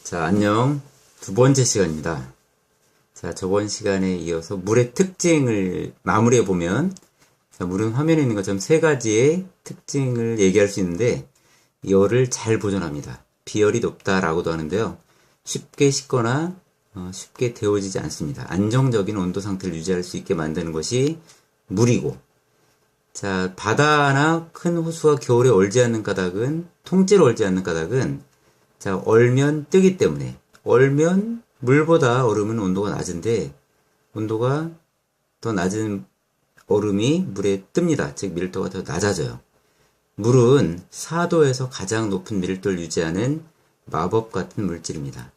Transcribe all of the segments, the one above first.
자, 안녕. 두 번째 시간입니다. 자, 저번 시간에 이어서 물의 특징을 마무리해보면, 자, 물은 화면에 있는 것처럼 세 가지의 특징을 얘기할 수 있는데, 열을 잘 보존합니다. 비열이 높다라고도 하는데요. 쉽게 식거나 쉽게 데워지지 않습니다. 안정적인 온도 상태를 유지할 수 있게 만드는 것이 물이고, 자, 바다나 큰 호수가 겨울에 얼지 않는 까닭은, 통째로 얼지 않는 까닭은, 자, 얼면 뜨기 때문에, 얼면 물보다 얼음은 온도가 낮은데, 온도가 더 낮은 얼음이 물에 뜹니다. 즉, 밀도가 더 낮아져요. 물은 4도에서 가장 높은 밀도를 유지하는 마법 같은 물질입니다.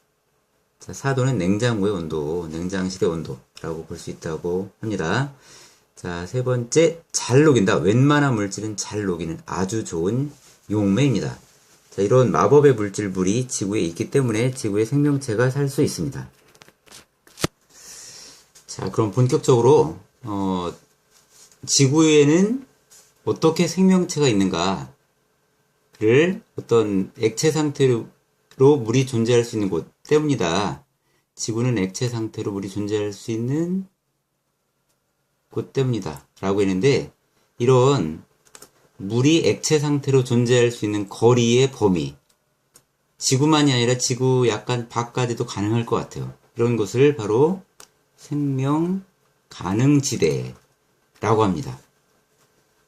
자, 4도는 냉장고의 온도, 냉장실의 온도라고 볼 수 있다고 합니다. 자, 세 번째, 잘 녹인다. 웬만한 물질은 잘 녹이는 아주 좋은 용매입니다. 자, 이런 마법의 물질 물이 지구에 있기 때문에 지구의 생명체가 살 수 있습니다. 자, 그럼 본격적으로 지구에는 어떻게 생명체가 있는가를 어떤 액체 상태로 물이 존재할 수 있는 곳 때문이다. 지구는 액체 상태로 물이 존재할 수 있는 곳 때문이다. 라고 했는데, 이런 물이 액체 상태로 존재할 수 있는 거리의 범위, 지구만이 아니라 지구 약간 밖까지도 가능할 것 같아요. 이런 것을 바로 생명 가능지대라고 합니다.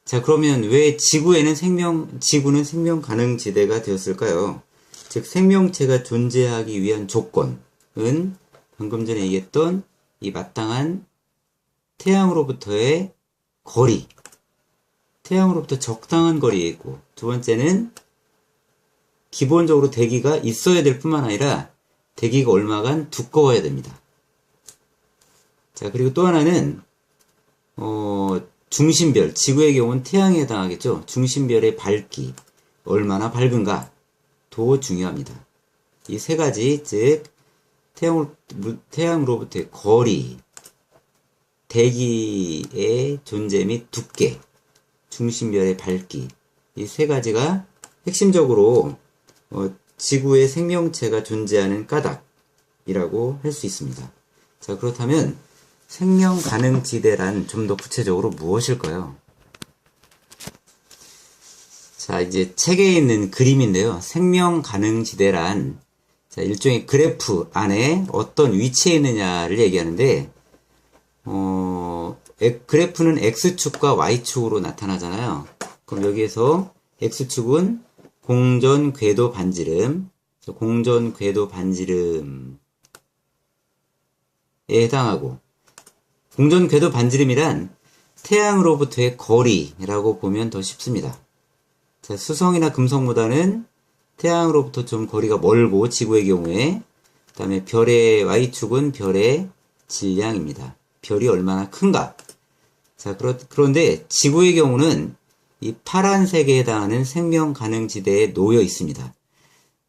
자, 그러면 왜 지구는 생명 가능지대가 되었을까요? 즉, 생명체가 존재하기 위한 조건은 방금 전에 얘기했던 이 마땅한 태양으로부터의 거리, 태양으로부터 적당한 거리에 있고, 두 번째는 기본적으로 대기가 있어야 될 뿐만 아니라 대기가 얼마간 두꺼워야 됩니다. 자, 그리고 또 하나는 중심별, 지구의 경우는 태양에 해당하겠죠. 중심별의 밝기, 얼마나 밝은가도 중요합니다. 이 세 가지, 즉 태양으로부터의 거리, 대기의 존재 및 두께, 중심별의 밝기, 이 세 가지가 핵심적으로 지구의 생명체가 존재하는 까닭이라고 할 수 있습니다. 자, 그렇다면 생명 가능지대란 좀 더 구체적으로 무엇일까요? 자, 이제 책에 있는 그림인데요. 생명 가능지대란, 자, 일종의 그래프 안에 어떤 위치에 있느냐를 얘기하는데, 그래프는 X축과 Y축으로 나타나잖아요. 그럼 여기에서 X축은 공전 궤도 반지름, 공전 궤도 반지름에 해당하고, 공전 궤도 반지름이란 태양으로부터의 거리라고 보면 더 쉽습니다. 자, 수성이나 금성보다는 태양으로부터 좀 거리가 멀고, 지구의 경우에, 그 다음에 별의 Y축은 별의 질량입니다. 별이 얼마나 큰가. 자, 그런데 지구의 경우는 이 파란색에 해당하는 생명 가능지대에 놓여 있습니다.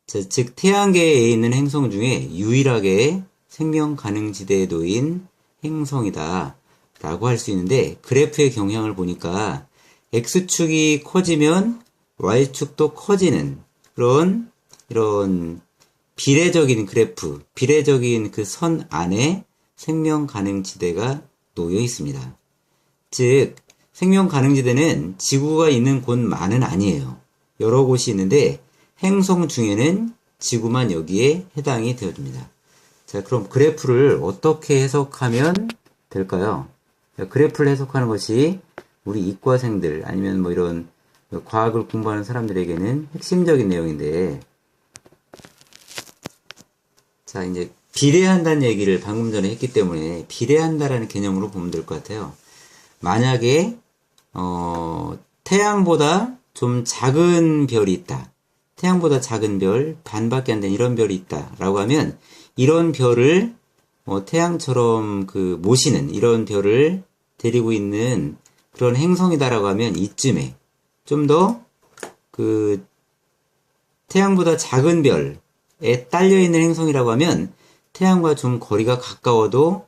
자, 즉 태양계에 있는 행성 중에 유일하게 생명 가능지대에 놓인 행성이다 라고 할 수 있는데, 그래프의 경향을 보니까 X축이 커지면 Y축도 커지는 이런 비례적인 그래프, 비례적인 그 선 안에 생명 가능지대가 놓여 있습니다. 즉, 생명 가능지대는 지구가 있는 곳만은 아니에요. 여러 곳이 있는데 행성 중에는 지구만 여기에 해당이 되어집니다. 자, 그럼 그래프를 어떻게 해석하면 될까요? 그래프를 해석하는 것이 우리 이과생들 아니면 뭐 이런 과학을 공부하는 사람들에게는 핵심적인 내용인데, 자, 이제 비례한다는 얘기를 방금 전에 했기 때문에 비례한다라는 개념으로 보면 될 것 같아요. 만약에 태양보다 좀 작은 별이 있다. 태양보다 작은 별, 반밖에 안 되는 이런 별이 있다. 라고 하면 이런 별을 태양처럼 모시는 이런 별을 데리고 있는 그런 행성이다라고 하면 이쯤에 좀 더 태양보다 작은 별에 딸려있는 행성이라고 하면 태양과 좀 거리가 가까워도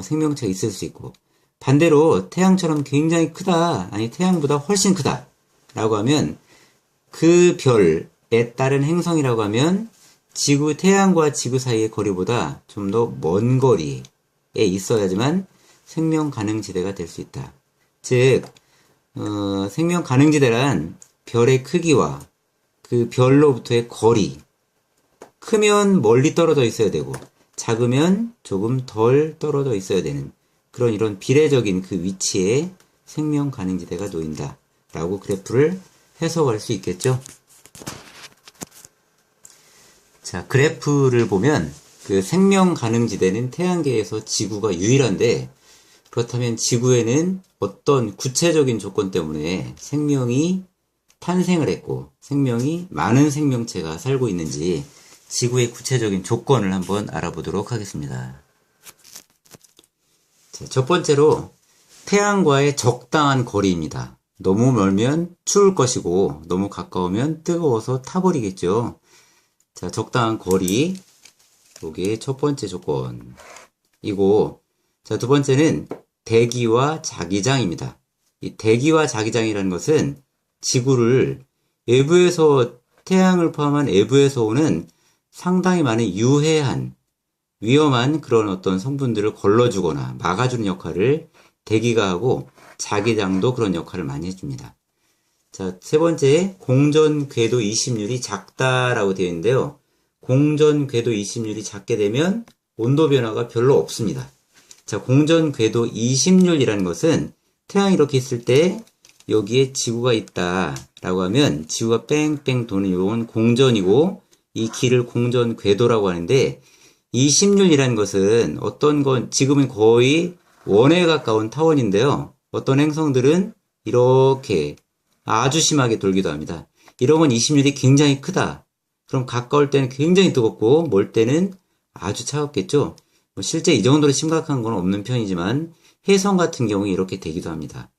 생명체가 있을 수 있고, 반대로 태양처럼 굉장히 크다, 아니 태양보다 훨씬 크다 라고 하면 그 별에 따른 행성이라고 하면 태양과 지구 사이의 거리보다 좀 더 먼 거리에 있어야지만 생명 가능지대가 될 수 있다. 즉, 생명 가능지대란 별의 크기와 그 별로부터의 거리, 크면 멀리 떨어져 있어야 되고 작으면 조금 덜 떨어져 있어야 되는 그런 이런 비례적인 그 위치에 생명 가능지대가 놓인다 라고 그래프를 해석할 수 있겠죠. 자, 그래프를 보면 그 생명 가능지대는 태양계에서 지구가 유일한데, 그렇다면 지구에는 어떤 구체적인 조건 때문에 생명이 탄생을 했고 많은 생명체가 살고 있는지 지구의 구체적인 조건을 한번 알아보도록 하겠습니다. 자, 첫 번째로 태양과의 적당한 거리입니다. 너무 멀면 추울 것이고 너무 가까우면 뜨거워서 타버리겠죠. 자, 적당한 거리, 이게 첫 번째 조건이고, 자, 두 번째는 대기와 자기장입니다. 이 대기와 자기장이라는 것은 지구를 외부에서, 태양을 포함한 외부에서 오는 상당히 많은 유해한, 위험한 그런 어떤 성분들을 걸러주거나 막아주는 역할을 대기가 하고, 자기장도 그런 역할을 많이 해줍니다. 자, 세 번째, 공전 궤도 이심률이 작다라고 되어 있는데요. 공전 궤도 이심률이 작게 되면 온도 변화가 별로 없습니다. 자, 공전 궤도 이심률이라는 것은 태양이 이렇게 있을 때 여기에 지구가 있다라고 하면 지구가 뺑뺑 도는 이건 공전이고 이 길을 공전 궤도라고 하는데, 이심률이라는 것은 어떤 건 지금은 거의 원에 가까운 타원인데요. 어떤 행성들은 이렇게 아주 심하게 돌기도 합니다. 이런 건 이심률이 굉장히 크다. 그럼 가까울 때는 굉장히 뜨겁고 멀 때는 아주 차갑겠죠. 실제 이 정도로 심각한 건 없는 편이지만 혜성 같은 경우에 이렇게 되기도 합니다.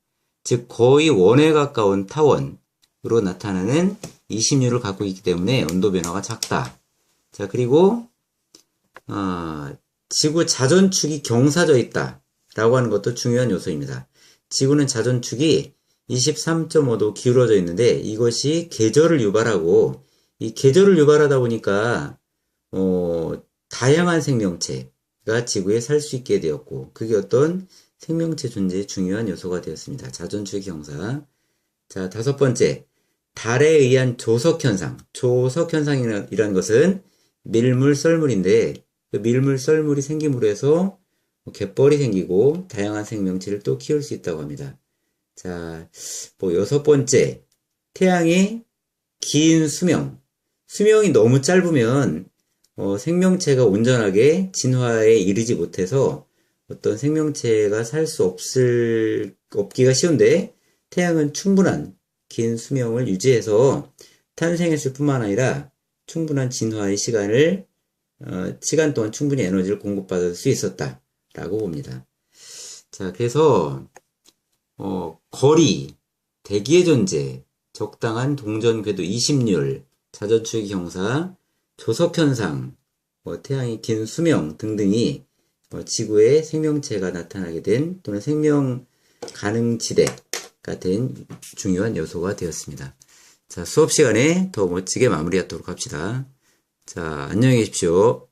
즉 거의 원에 가까운 타원으로 나타나는 이심률을 갖고 있기 때문에 온도 변화가 작다. 자, 그리고 지구 자전축이 경사져 있다 라고 하는 것도 중요한 요소입니다. 지구는 자전축이 23.5도 기울어져 있는데 이것이 계절을 유발하고, 이 계절을 유발하다 보니까 다양한 생명체가 지구에 살 수 있게 되었고, 그게 어떤 생명체 존재의 중요한 요소가 되었습니다. 자전축의 경사. 자, 다섯 번째, 달에 의한 조석현상. 조석현상이라는 것은 밀물썰물인데, 그 밀물썰물이 생김으로 해서 갯벌이 생기고 다양한 생명체를 또 키울 수 있다고 합니다. 자, 여섯 번째, 태양의 긴 수명. 수명이 너무 짧으면 생명체가 온전하게 진화에 이르지 못해서 어떤 생명체가 살 수 없기가 쉬운데, 태양은 충분한 긴 수명을 유지해서 탄생했을 뿐만 아니라 충분한 진화의 시간 동안 충분히 에너지를 공급받을 수 있었다라고 봅니다. 자, 그래서 거리, 대기의 존재, 적당한 동전 궤도 이심률, 자전축의 경사, 조석현상, 태양의 긴 수명 등등이 지구에 생명체가 나타나게 된, 또는 생명 가능지대가 된 중요한 요소가 되었습니다. 자, 수업 시간에 더 멋지게 마무리하도록 합시다. 자, 안녕히 계십시오.